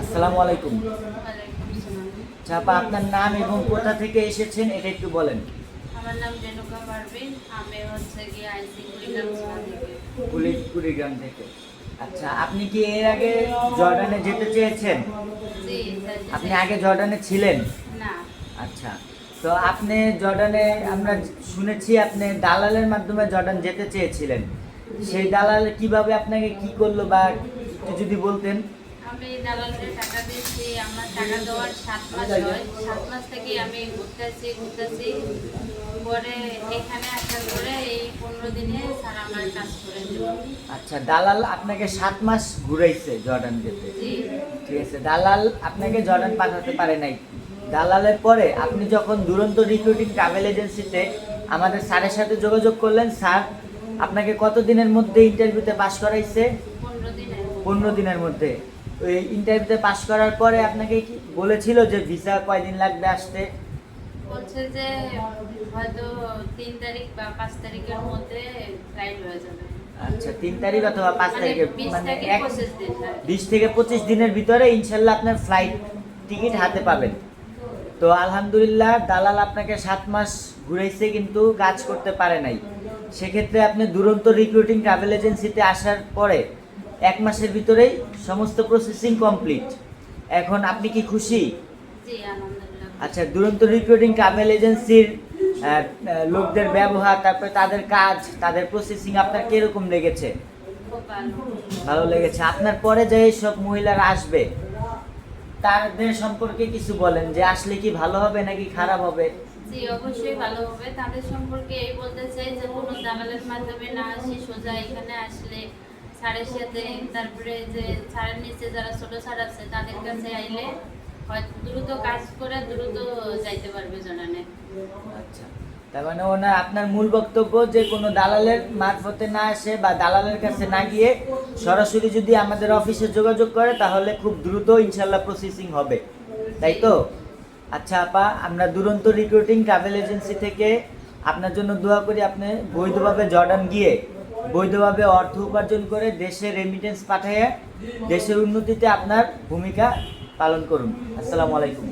আসসালামু আলাইকুম। আচ্ছা আপা, আপনার নাম এবং কোথা থেকে এসেছেন এটা একটু বলেন। আমার নাম রেণুকা পারভিন। আমি হচ্ছে গিয়ে আইসি কুড়িগ্রাম জেলা থেকে। কুড়িগ্রাম থেকে। আচ্ছা, আপনি কি এর আগে জর্ডানে যেতে চেয়েছেন? জি, যাইতে আপনি চাইছি। আগে জর্ডানে ছিলেন? না, আচ্ছা, তো আপনি জর্ডানে, আমরা শুনেছি আপনি দালালের মাধ্যমে জর্ডান যেতে চেয়েছিলেন। সেই দালাল কিভাবে আপনাকে কি করলো বা একটু যদি বলতেন। আমি দালালকে টাকা দিয়েছি। আমার টাকা দেওয়ার 7 মাস হয়। 7 মাস থেকে আমি ঘুরতেছি। পরে এখানে আসার পরে এই 15 দিনে স্যার আমার কাজ করে দিল। আচ্ছা, দালাল আপনাকে 7 মাস ঘুরাইছে জর্ডান যেতে। জি, ঠিক আছে, দালাল আপনাকে জর্ডান পাঠাতে পারে নাই। দালালের পরে আপনি যখন দুরন্ত রিক্রুটিং ট্রাভেল এজেন্সিতে আমাদের স্যারের সাথে যোগাযোগ করলেন, স্যার আপনাকে কত দিনের মধ্যে ইন্টারভিউতে পাশ করাইছে? 15 দিনে। 15 দিনের মধ্যে। ওই ইন্টারভিউতে পাশ করার পরে আপনাকে কি বলেছিল যে ভিসা কয়দিন লাগবে আসতে? বলছে যে হয়তো 3 তারিখ বা 5 তারিখের মধ্যে ফ্লাইট হয়ে যাবে। আচ্ছা, 3 তারিখ অথবা 5 তারিখে, 20 মানে থেকে 25 দিন। 20 থেকে 25 দিনের ভিতরে ইনশাল্লাহ আপনার ফ্লাইট টিকিট হাতে পাবেন। তো আলহামদুলিল্লাহ, দালাল আপনাকে 7 মাস ঘুরাইছে কিন্তু কাজ করতে পারে নাই। সেক্ষেত্রে আপনি দুরন্ত রিক্রুটিং ট্রাভেল এজেন্সিতে আসার পরে 1 মাসের ভিতরেই সমস্ত প্রসেসিং কমপ্লিট। এখন আপনি কি খুশি? জি, আলহামদুলিল্লাহ। আচ্ছা, দুরন্ত রিক্রুটিং ট্রাভেল এজেন্সির লোকদের ব্যবহার, তারপরে তাদের কাজ, তাদের প্রসেসিং আপনার কিরকম লেগেছে? খুব ভালো। ভালো লেগেছে। আপনার পরে যে সব মহিলারা আসবে তাদের সম্পর্কে কিছু বলেন, যে আসলে কি ভালো হবে নাকি খারাপ হবে? জি, অবশ্যই ভালো হবে। তাদের সম্পর্কে এই বলতে চাই যে কোনো দালালের মাধ্যমে না আসি, সোজা এখানে আসলে স্যারের সাথে, তারপরে যে স্যারের নিচে যারা ছোট স্যার আছে তাদের কাছে আইলে হয়তো দ্রুত কাজ করে দ্রুত যাইতে পারবে জনানে। আচ্ছা, তার মানে ওনার আপনার মূল বক্তব্য যে কোনো দালালের মারফতে না আসে বা দালালের কাছে না গিয়ে সরাসরি যদি আমাদের অফিসে যোগাযোগ করে তাহলে খুব দ্রুত ইনশাল্লাহ প্রসেসিং হবে, তাই তো? আচ্ছা আপা, আমরা দুরন্ত রিক্রুটিং ট্রাভেল এজেন্সি থেকে আপনার জন্য দোয়া করি আপনি বৈধভাবে জর্ডান গিয়ে বৈধভাবে অর্থ উপার্জন করে দেশে রেমিটেন্স পাঠিয়ে দেশের উন্নতিতে আপনার ভূমিকা পালন করুন। আসসালামু আলাইকুম।